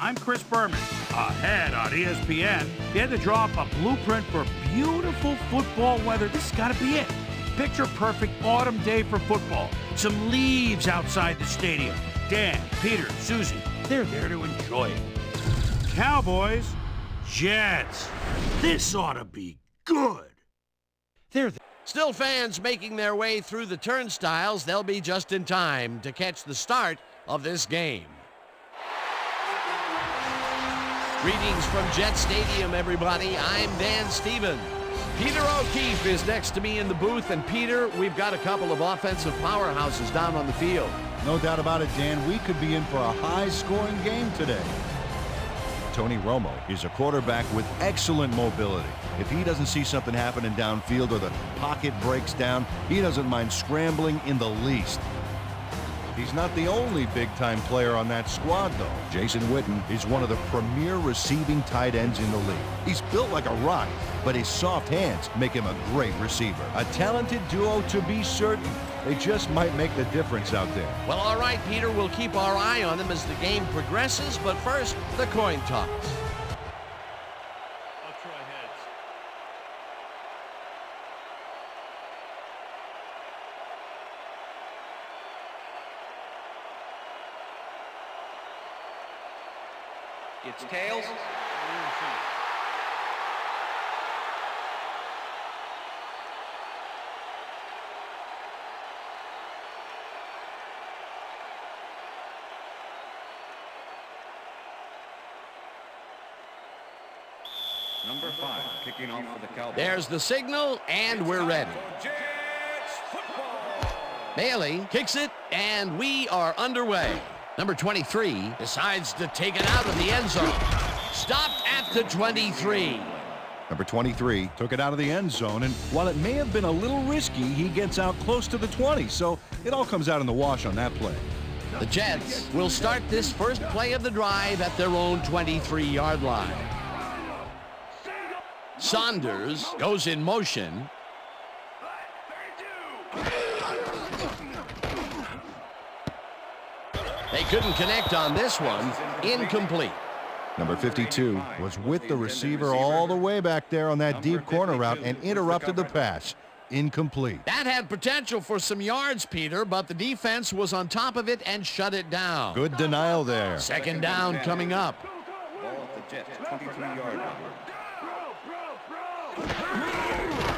I'm Chris Berman. Ahead on ESPN, you had to draw up a blueprint for beautiful football weather. This has got to be it. Picture perfect autumn day for football. Some leaves outside the stadium. Dan, Peter, Susie, they're there to enjoy it. Cowboys, Jets. This ought to be good. Still fans making their way through the turnstiles. They'll be just in time to catch the start of this game. Greetings from Jet Stadium, everybody. I'm Dan Stevens. Peter O'Keefe is next to me in the booth. And Peter, we've got a couple of offensive powerhouses down on the field. No doubt about it, Dan. We could be in for a high-scoring game today. Tony Romo is a quarterback with excellent mobility. If he doesn't see something happening downfield or the pocket breaks down, he doesn't mind scrambling in the least. He's not the only big-time player on that squad, though. Jason Witten is one of the premier receiving tight ends in the league. He's built like a rock, but his soft hands make him a great receiver. A talented duo to be certain. They just might make the difference out there. Well, all right, Peter, we'll keep our eye on them as the game progresses, but first, the coin toss. I'll try heads. It's tails. Number 5, kicking off for the Cowboys. There's the signal, and we're ready. Bailey kicks it, and we are underway. Number 23 decides to take it out of the end zone. Stopped at the 23. Number 23 took it out of the end zone, and while it may have been a little risky, he gets out close to the 20, so it all comes out in the wash on that play. The Jets will start this first play of the drive at their own 23-yard line. Saunders goes in motion. They couldn't connect on this one. Incomplete. Number 52 was with the receiver all the way back there on that deep corner route and interrupted the pass. Incomplete. That had potential for some yards, Peter, but the defense was on top of it and shut it down. Good denial there. Second down coming up. Ball at the Jets, 23-yard line.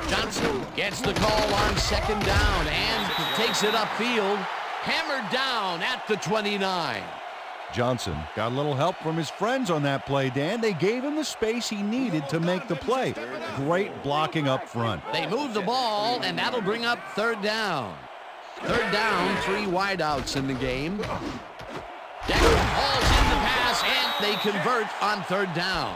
Johnson gets the call on second down and takes it upfield. Hammered down at the 29. Johnson got a little help from his friends on that play, Dan. They gave him the space he needed to make the play. Great blocking up front. They move the ball, and that'll bring up third down. Third down, 3 wideouts in the game. Decker hauls in the pass, and they convert on third down.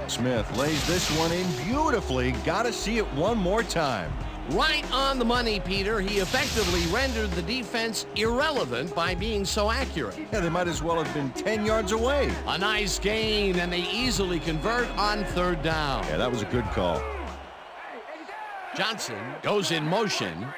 Smith lays this one in beautifully. Got to see it one more time. Right on the money, Peter. He effectively rendered the defense irrelevant by being so accurate. Yeah, they might as well have been 10 yards away. A nice gain, and they easily convert on third down. Yeah, that was a good call. Johnson goes in motion.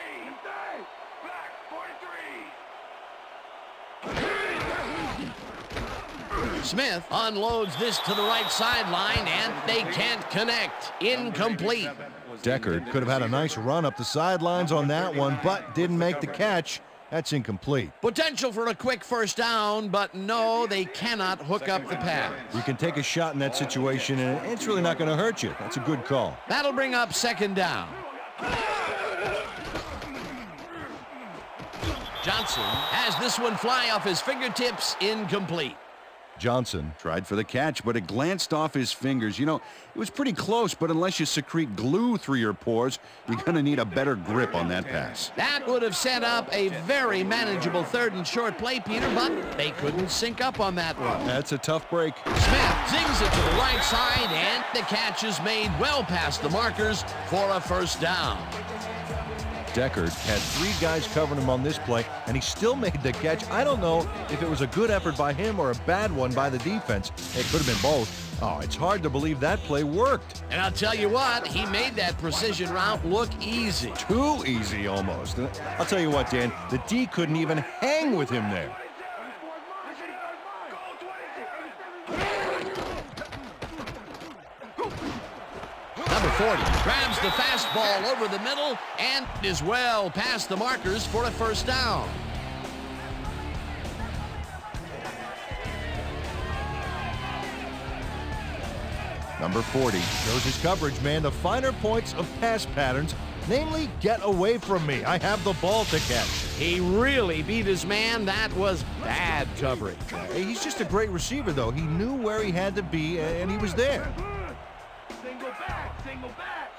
Smith unloads this to the right sideline, and they can't connect. Incomplete. Deckard could have had a nice run up the sidelines on that one, but didn't make the catch. That's incomplete. Potential for a quick first down, but no, they cannot hook up the pass. You can take a shot in that situation, and it's really not going to hurt you. That's a good call. That'll bring up second down. Johnson has this one fly off his fingertips. Incomplete. Johnson tried for the catch, but it glanced off his fingers. You know, it was pretty close, but unless you secrete glue through your pores, you're going to need a better grip on that pass. That would have set up a very manageable third and short play, Peter, but they couldn't sync up on that one. That's a tough break. Smith zings it to the right side, and the catch is made well past the markers for a first down. Deckard had 3 guys covering him on this play, and he still made the catch. I don't know if it was a good effort by him or a bad one by the defense. It could have been both. Oh, it's hard to believe that play worked. And I'll tell you what, he made that precision route look easy. Too easy almost. I'll tell you what, Dan, the D couldn't even hang with him there. Number 40 grabs the fastball over the middle and is well past the markers for a first down. Number 40 shows his coverage man the finer points of pass patterns, namely, get away from me. I have the ball to catch. He really beat his man. That was bad coverage. He's just a great receiver, though. He knew where he had to be, and he was there. Single back, single back.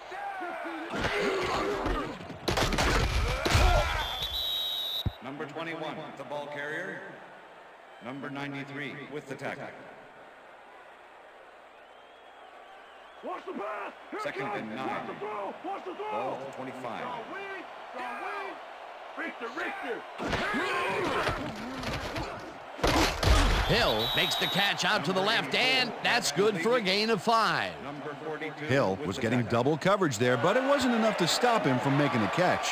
Number 21, the ball carrier. Number 93 with the tackle. Watch the pass. Second and 9. Watch the throw. Ball to 25. Hill makes the catch out to the left, and that's good for a gain of 5. Number 42 Hill with was the getting tackle. double coverage there, but it wasn't enough to stop him from making the catch.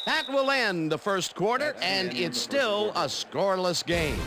That will end the first quarter, and it's still a scoreless game.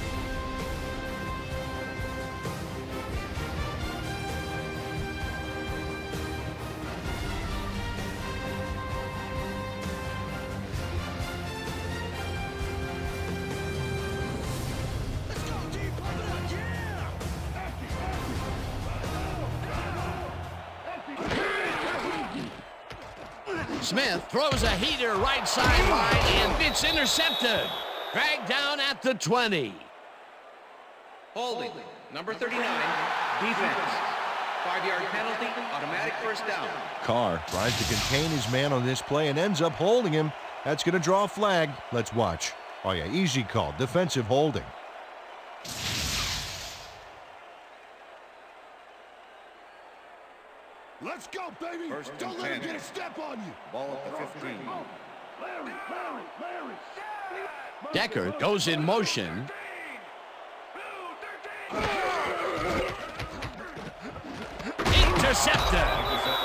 Smith throws a heater right sideline, and it's intercepted. Dragged down at the 20. Holding. Number 39, defense. 5-yard penalty, automatic first down. Carr tries to contain his man on this play and ends up holding him. That's going to draw a flag. Let's watch. Oh, yeah, easy call. Defensive holding. Let's go, baby! First and Don't let him 10. get a step on you! Ball at the 15. Deckard goes in motion. Intercepted.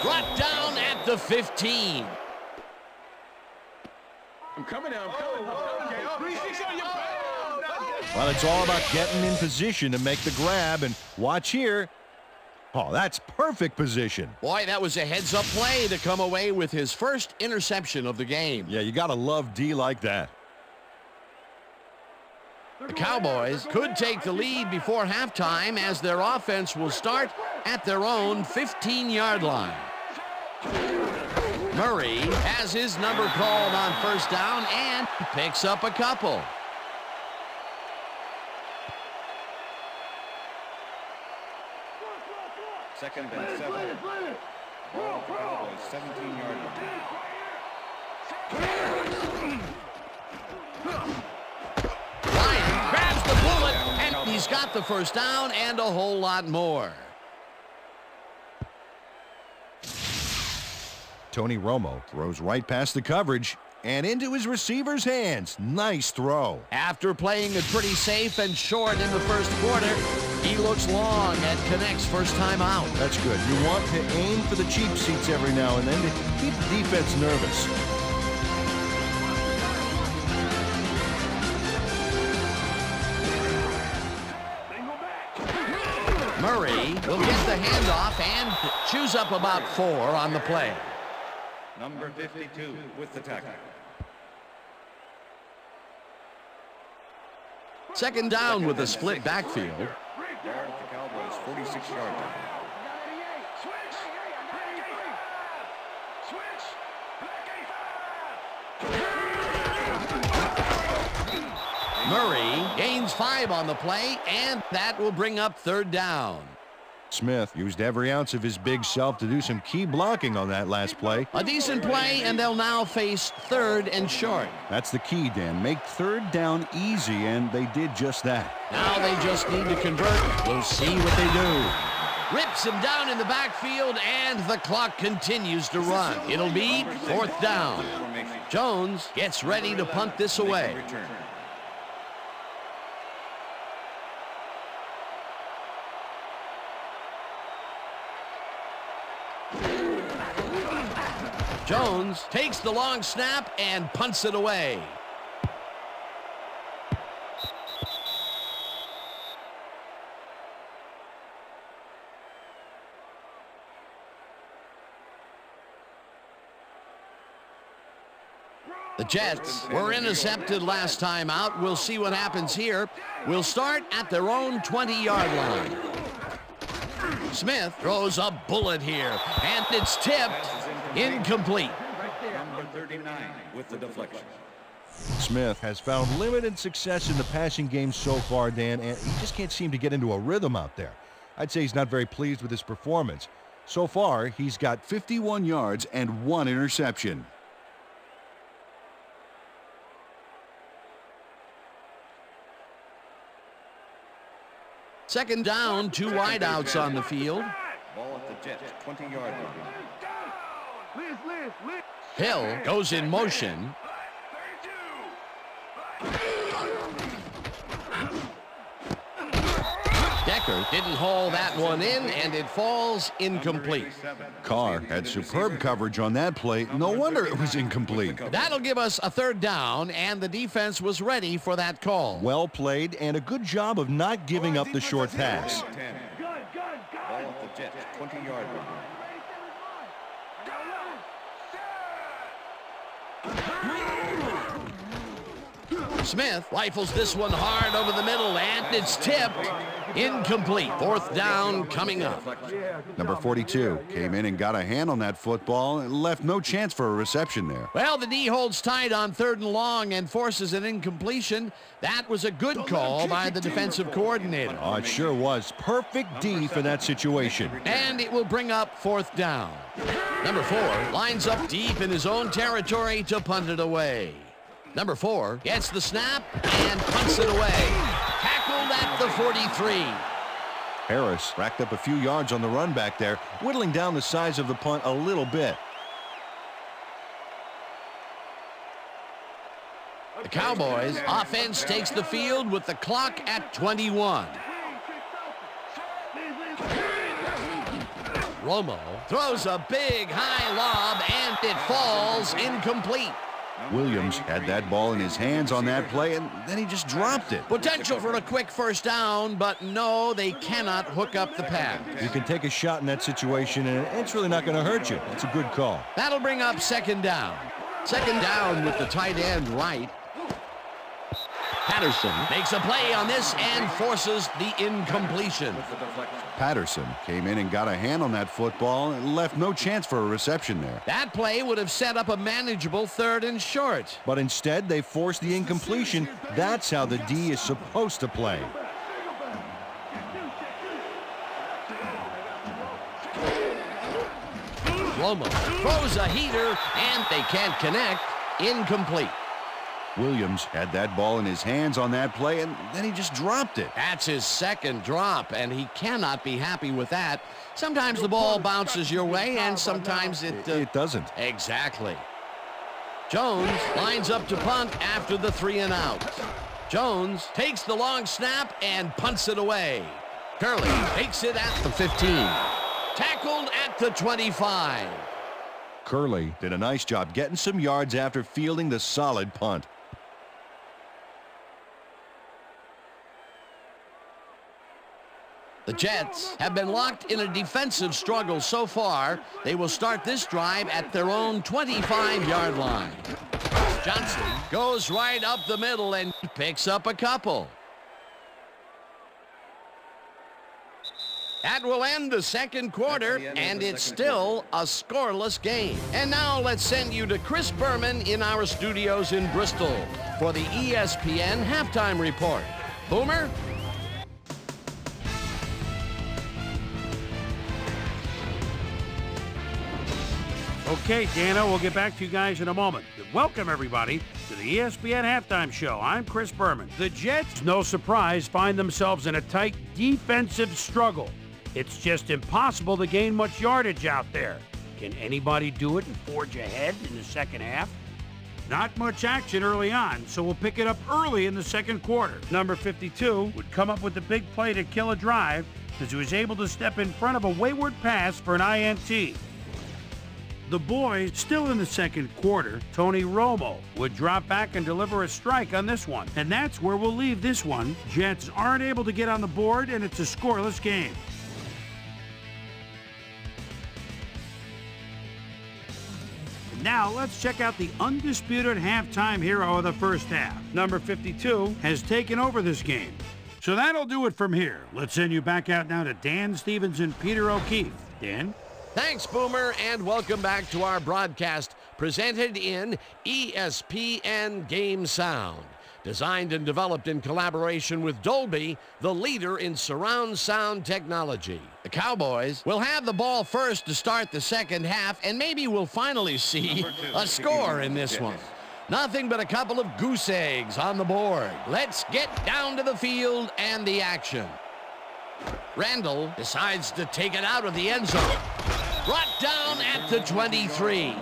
Brought down at the 15. I'm coming now, I'm coming. Well, it's all about getting in position to make the grab, and watch here. Oh, that's perfect position. Boy, that was a heads-up play to come away with his first interception of the game. Yeah, you got to love D like that. The Cowboys could take the lead before halftime as their offense will start at their own 15-yard line. Murray has his number called on first down and picks up a couple. Second and 7. Ball at the Cowboys, 17-yard line. Ryan grabs the bullet, and he's got the first down and a whole lot more. Tony Romo throws right past the coverage and into his receiver's hands. Nice throw. After playing it pretty safe and short in the first quarter, he looks long and connects first time out. That's good. You want to aim for the cheap seats every now and then to keep the defense nervous. Murray will get the handoff and chews up about 4 on the play. Number 52 with the tackle. Second down with a split backfield. Ball at the Cowboys, 46-yard line. Murray gains 5 on the play, and that will bring up third down. Smith used every ounce of his big self to do some key blocking on that last play. A decent play, and they'll now face third and short. That's the key, Dan. Make third down easy, and they did just that. Now they just need to convert. We'll see what they do. rips him down in the backfield, and the clock continues to run. It'll be 4th down. Jones gets ready to punt this away. Jones takes the long snap and punts it away. The Jets were intercepted last time out. We'll see what happens here. We'll start at their own 20-yard line. Smith throws a bullet here, and it's tipped. Incomplete. Number 39 with the deflection. Smith has found limited success in the passing game so far, Dan, and he just can't seem to get into a rhythm out there. I'd say he's not very pleased with his performance. So far, he's got 51 yards and 1 interception. Second down, 2 wideouts on the field. Ball at the Jets, 20-yard line. Hill goes in motion. Decker didn't haul that one in, and it falls incomplete. Carr had superb coverage on that play. No wonder it was incomplete. That'll give us a 3rd down, and the defense was ready for that call. Well played, and a good job of not giving up the short pass. 10. Ball at the Jets, 20-yard line. Smith rifles this one hard over the middle, and it's tipped. Incomplete. 4th down coming up. Number 42 came in and got a hand on that football and left no chance for a reception there. Well, the D holds tight on 3rd and long and forces an incompletion. That was a good call by the defensive coordinator. Oh, it sure was. Perfect D for that situation. And it will bring up 4th down. Number 4 lines up deep in his own territory to punt it away. Number 4 gets the snap and punts it away. Tackled at the 43. Harris racked up a few yards on the run back there, whittling down the size of the punt a little bit. The Cowboys offense takes the field with the clock at 21. Romo throws a big high lob, and it falls incomplete. Williams had that ball in his hands on that play, and then he just dropped it. Potential for a quick 1st down, but no, they cannot hook up the pass. You can take a shot in that situation, and it's really not going to hurt you. It's a good call. That'll bring up 2nd down. 2nd down with the tight end right. Patterson makes a play on this and forces the incompletion. Patterson came in and got a hand on that football and left no chance for a reception there. That play would have set up a manageable 3rd and short. But instead, they forced the incompletion. That's how the D is supposed to play. Romo throws a heater, and they can't connect. Incomplete. Williams had that ball in his hands on that play, and then he just dropped it. That's his 2nd drop, and he cannot be happy with that. Sometimes the ball bounces your way, and sometimes it doesn't. Exactly. Jones lines up to punt after the 3 and out. Jones takes the long snap and punts it away. Curley takes it at the 15. Tackled at the 25. Curley did a nice job getting some yards after fielding the solid punt. The Jets have been locked in a defensive struggle so far. They will start this drive at their own 25-yard line. Johnson goes right up the middle and picks up a couple. That will end the 2nd quarter, and it's still a scoreless game. And now let's send you to Chris Berman in our studios in Bristol for the ESPN Halftime Report. Boomer? Okay, Dano, we'll get back to you guys in a moment. Welcome, everybody, to the ESPN Halftime Show. I'm Chris Berman. The Jets, no surprise, find themselves in a tight defensive struggle. It's just impossible to gain much yardage out there. Can anybody do it and forge ahead in the second half? Not much action early on, so we'll pick it up early in the second quarter. Number 52 would come up with the big play to kill a drive as he was able to step in front of a wayward pass for an INT. The boys, still in the second quarter, Tony Romo would drop back and deliver a strike on this one. And that's where we'll leave this one. Jets aren't able to get on the board, and it's a scoreless game. Now, let's check out the undisputed halftime hero of the first half. Number 52 has taken over this game. So that'll do it from here. Let's send you back out now to Dan Stevens and Peter O'Keefe. Dan? Thanks, Boomer, and welcome back to our broadcast presented in ESPN Game Sound. Designed and developed in collaboration with Dolby, the leader in surround sound technology. The Cowboys will have the ball first to start the second half, and maybe we'll finally see a score in this one. Nothing but a couple of goose eggs on the board. Let's get down to the field and the action. Randall decides to take it out of the end zone. Brought down at the 23.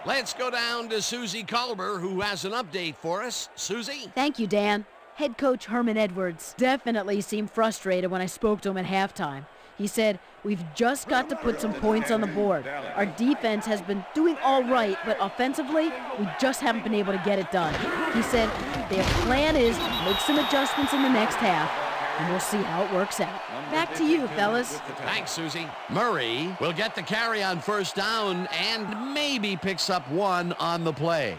Let's go down to Susie Culber, who has an update for us. Susie? Thank you, Dan. Head coach Herman Edwards definitely seemed frustrated when I spoke to him at halftime. He said, "We've just got to put some points on the board. Our defense has been doing all right, but offensively, we just haven't been able to get it done." He said, "Their plan is to make some adjustments in the next half, and we'll see how it works out." Back to you, fellas. Thanks, Susie. Murray will get the carry on first down and maybe picks up one on the play.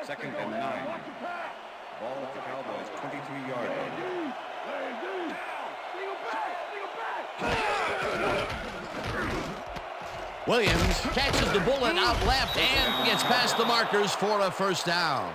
Second and 9. Ball at the Cowboys, 23-yard line. Williams catches the bullet out left and gets past the markers for a first down.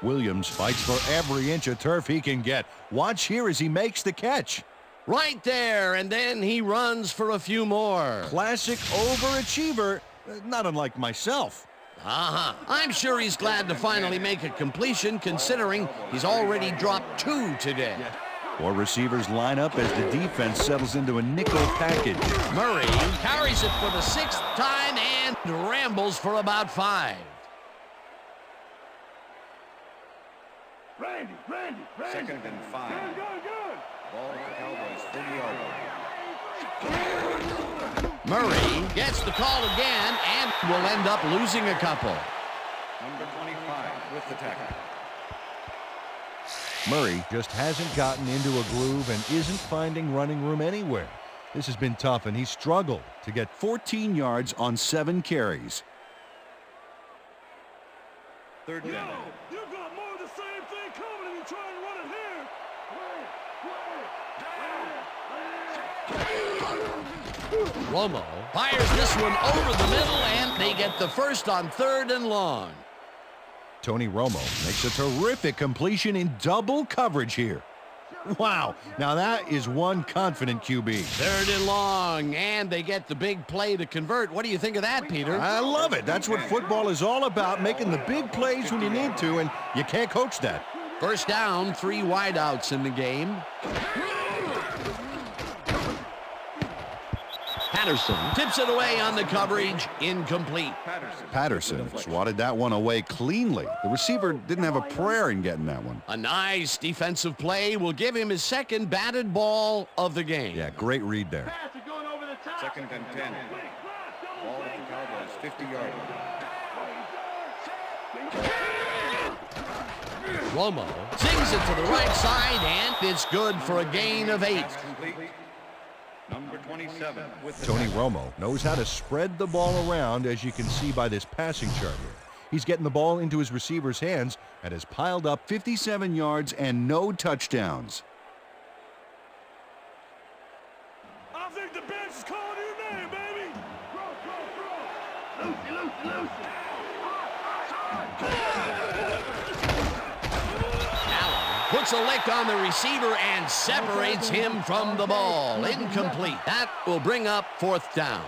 Williams fights for every inch of turf he can get. Watch here as he makes the catch. Right there, and then he runs for a few more. Classic overachiever, not unlike myself. I'm sure he's glad to finally make a completion, considering he's already dropped 2 today. 4 receivers line up as the defense settles into a nickel package. Murray carries it for the 6th time and rambles for about 5. Randy. Second and 5. Ball at the Cowboys, 30-yard line. Murray gets the call again and will end up losing a couple. Number 25 with the tackle. Murray just hasn't gotten into a groove and isn't finding running room anywhere. This has been tough, and he's struggled to get 14 yards on 7 carries. Third down. You got more of the same thing coming and you try and run it here. Romo fires this one over the middle, and they get the first on 3rd and long. Tony Romo makes a terrific completion in double coverage here. Wow, now that is one confident QB. 3rd and long, and they get the big play to convert. What do you think of that, Peter? I love it. That's what football is all about, making the big plays when you need to, and you can't coach that. First down, 3 wideouts in the game. Patterson tips it away on the coverage, incomplete. Patterson swatted that one away cleanly. The receiver didn't have a prayer in getting that one. A nice defensive play will give him his 2nd batted ball of the game. Yeah, great read there. Second and 10. Ball at the Cowboys, 50-yard line. Romo sings it to the right side, and it's good for a gain of 8. Complete. Number 27 with the Tony tackle. Romo knows how to spread the ball around, as you can see by this passing chart here. He's getting the ball into his receiver's hands and has piled up 57 yards and no touchdowns. I think the bench is calling your name, baby. Allen puts a lick on the receiver and separates him from the ball. Incomplete. That will bring up 4th down.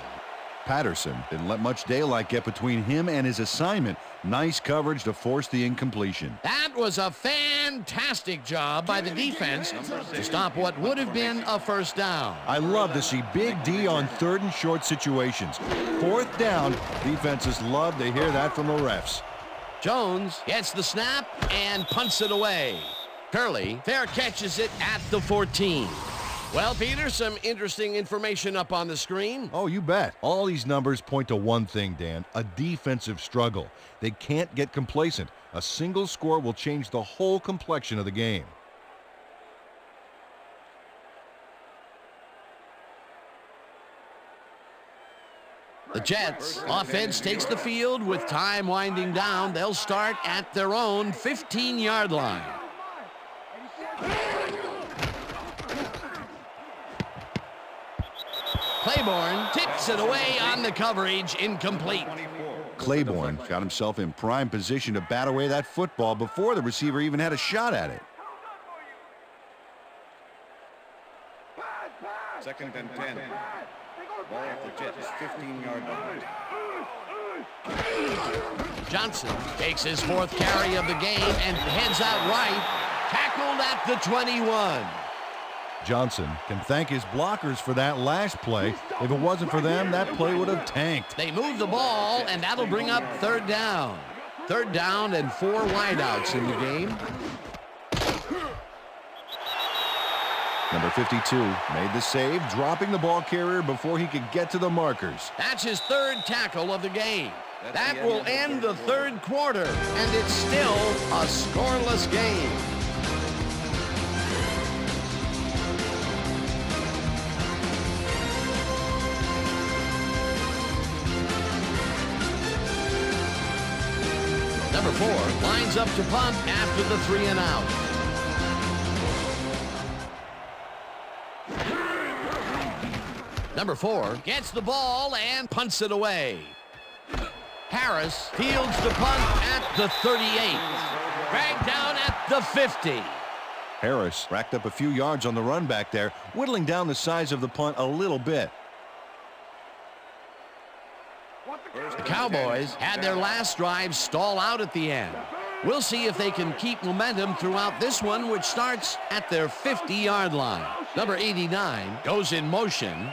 Patterson didn't let much daylight get between him and his assignment. Nice coverage to force the incompletion. That was a fantastic job by the defense to stop what would have been a first down. I love to see Big D on 3rd and short situations. 4th down, defenses love to hear that from the refs. Jones gets the snap and punts it away. Curley fair catches it at the 14. Well, Peter, some interesting information up on the screen. Oh, you bet. All these numbers point to one thing, Dan, a defensive struggle. They can't get complacent. A single score will change the whole complexion of the game. The Jets offense takes the field with time winding down. They'll start at their own 15-yard line. Claiborne tips it away on the coverage, incomplete. Claiborne got himself in prime position to bat away that football before the receiver even had a shot at it. 2nd and 10. Ball at the Jets' 15-yard line. Johnson takes his 4th carry of the game and heads out right, tackled at the 21. Johnson can thank his blockers for that last play. If it wasn't for them, that play would have tanked. They move the ball, and that'll bring up 3rd down. 3rd down and 4 wideouts in the game. Number 52 made the save, dropping the ball carrier before he could get to the markers. That's his 3rd tackle of the game. That will end the 3rd quarter, and it's still a scoreless game. Number 4 lines up to punt after the 3 and out. Number 4 gets the ball and punts it away. Harris fields the punt at the 38. Dragged down at the 50. Harris racked up a few yards on the run back there, whittling down the size of the punt a little bit. The Cowboys had their last drive stall out at the end. We'll see if they can keep momentum throughout this one, which starts at their 50-yard line. Number 89 goes in motion.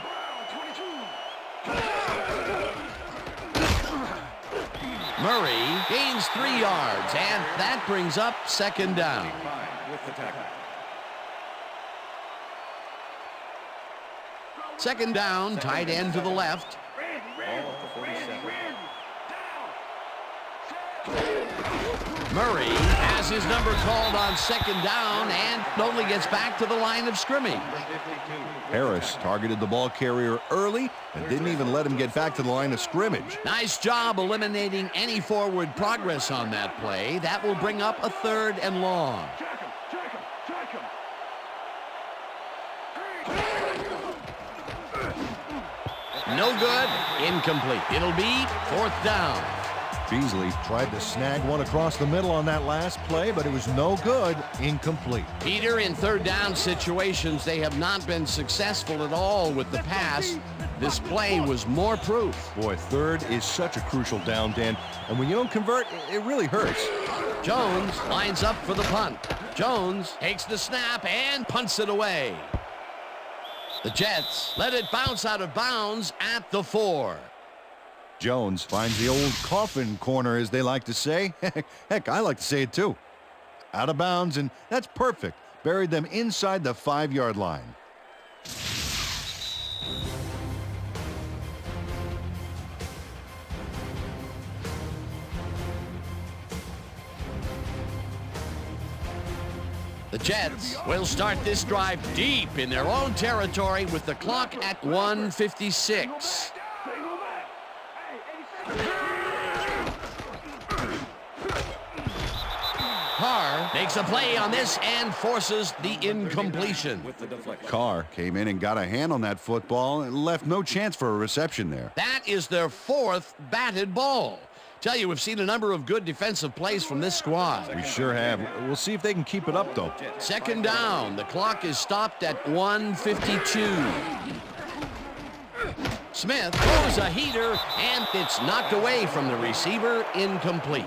Murray gains 3 yards, and that brings up 2nd down. With the tackle. 2nd down, tight end to the left. Ball at the 47. Murray has his number called on 2nd down and only gets back to the line of scrimmage. Harris targeted the ball carrier early and didn't even let him get back to the line of scrimmage. Nice job eliminating any forward progress on that play. That will bring up a 3rd and long. No good. Incomplete. It'll be 4th down. Beasley tried to snag one across the middle on that last play, but it was no good. Incomplete. Peter, in 3rd down situations, they have not been successful at all with the pass. This play was more proof. Boy, 3rd is such a crucial down, Dan, and when you don't convert, it really hurts. Jones lines up for the punt. Jones takes the snap and punts it away. The Jets let it bounce out of bounds at the 4. Jones finds the old coffin corner, as they like to say. Heck, I like to say it too. Out of bounds, and that's perfect. Buried them inside the 5-yard line. The Jets will start this drive deep in their own territory with the clock at 1:56. Carr makes a play on this and forces the incompletion. Carr came in and got a hand on that football and left no chance for a reception there. That is their 4th batted ball. Tell you, we've seen a number of good defensive plays from this squad. We sure have. We'll see if they can keep it up, though. 2nd down. The clock is stopped at 1:52. Smith throws a heater, and it's knocked away from the receiver, incomplete.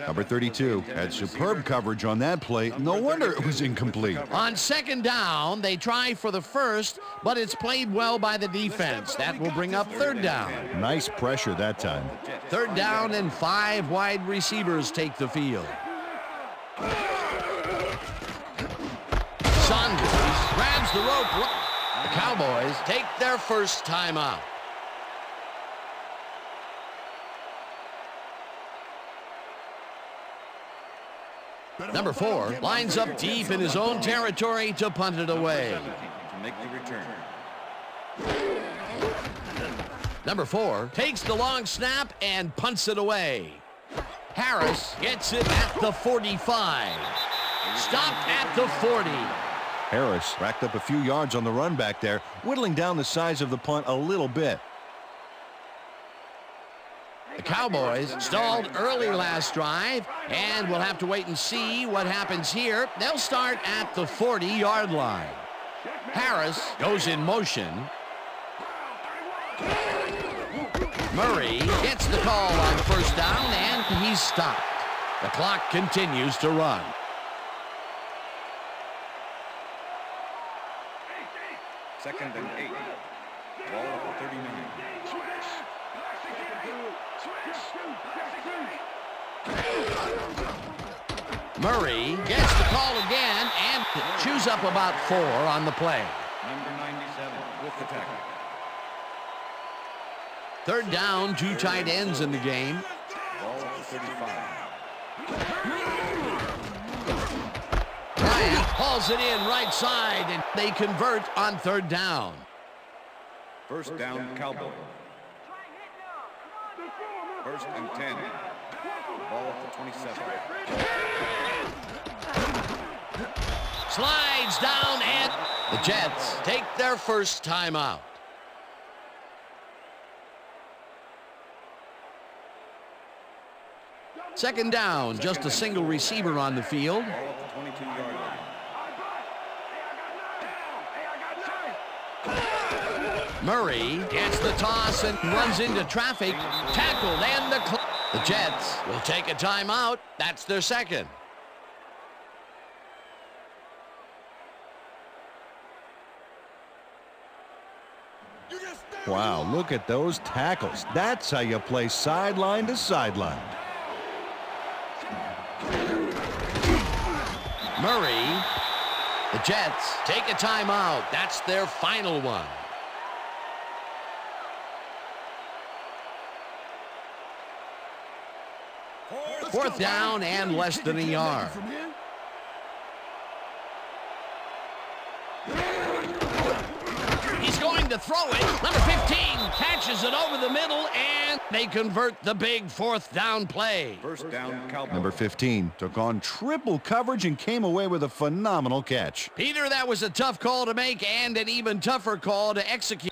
Number 32 had superb coverage on that play. No wonder it was incomplete. On second down, they try for the first, but it's played well by the defense. That will bring up third down. Nice pressure that time. Third down and 5 wide receivers take the field. Saunders grabs the rope. The Cowboys take their first timeout. Number 4 lines up deep in his own territory to punt it away. To make the return. Number 4 takes the long snap and punts it away. Harris gets it at the 45. Stopped at the 40. Harris racked up a few yards on the run back there, whittling down the size of the punt a little bit. The Cowboys stalled early last drive, and we'll have to wait and see what happens here. They'll start at the 40-yard line. Harris goes in motion. Murray gets the call on first down, and he's stopped. The clock continues to run. Second and 8. Ball at the 39. Murray gets the call again and chews up about 4 on the play. Number 97 with the tackle. Third down, 2 tight ends in the game. Ball at the 35. Bryant hauls it in right side, and they convert on third down. First down, Cowboy. First and 10. Ball at the 27. Slides down, and the Jets take their first timeout. Second down, just a single receiver on the field. Ball at the 22-yard line. Murray gets the toss and runs into traffic. Tackled, and the Jets will take a timeout. That's their second. Wow, look at those tackles. That's how you play sideline to sideline. Murray, the Jets take a timeout. That's their final one. Fourth down and less than a yard. He's going to throw it. Number 15 catches it over the middle, and they convert the big fourth down play. First down, Cowboy. Number 15 took on triple coverage and came away with a phenomenal catch. Peter, that was a tough call to make and an even tougher call to execute.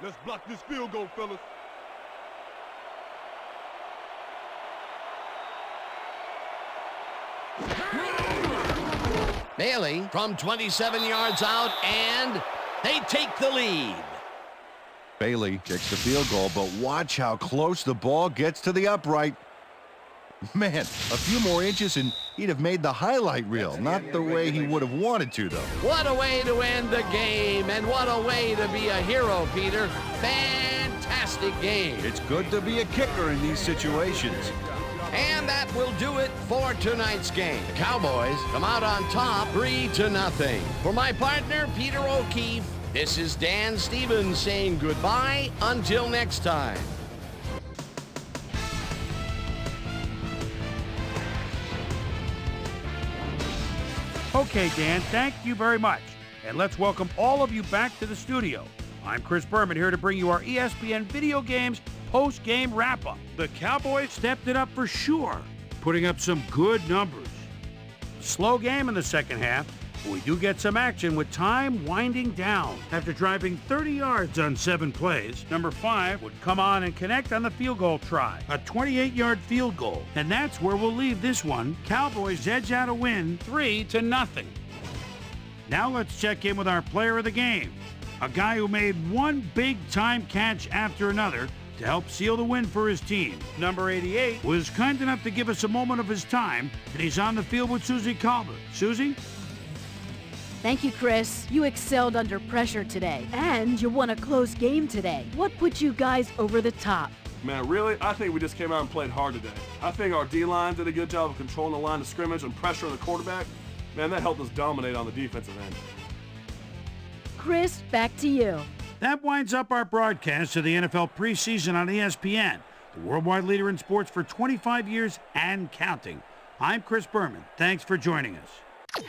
Let's block this field goal, fellas. Bailey from 27 yards out, and they take the lead. Bailey kicks the field goal, but watch how close the ball gets to the upright. Man, a few more inches and he'd have made the highlight reel. Not the way he would have wanted to, though. What a way to end the game, and what a way to be a hero, Peter. Fantastic game. It's good to be a kicker in these situations. And that will do it for tonight's game. The Cowboys come out on top 3-0. For my partner, Peter O'Keefe, this is Dan Stevens saying goodbye until next time. Okay, Dan, thank you very much. And let's welcome all of you back to the studio. I'm Chris Berman here to bring you our ESPN Video Games post-game wrap-up. The Cowboys stepped it up for sure, putting up some good numbers. Slow game in the second half, We do get some action with time winding down. After driving 30 yards on 7 plays, number 5 would come on and connect on the field goal try, a 28-yard field goal. And that's where we'll leave this one. Cowboys edge out a win 3-0. Now let's check in with our player of the game, a guy who made one big-time catch after another to help seal the win for his team. Number 88 was kind enough to give us a moment of his time, and he's on the field with Susie Calvert. Susie? Thank you, Chris. You excelled under pressure today, and you won a close game today. What put you guys over the top? Man, really? I think we just came out and played hard today. I think our D-line did a good job of controlling the line of scrimmage and pressuring the quarterback. Man, that helped us dominate on the defensive end. Chris, back to you. That winds up our broadcast of the NFL preseason on ESPN, the worldwide leader in sports for 25 years and counting. I'm Chris Berman. Thanks for joining us.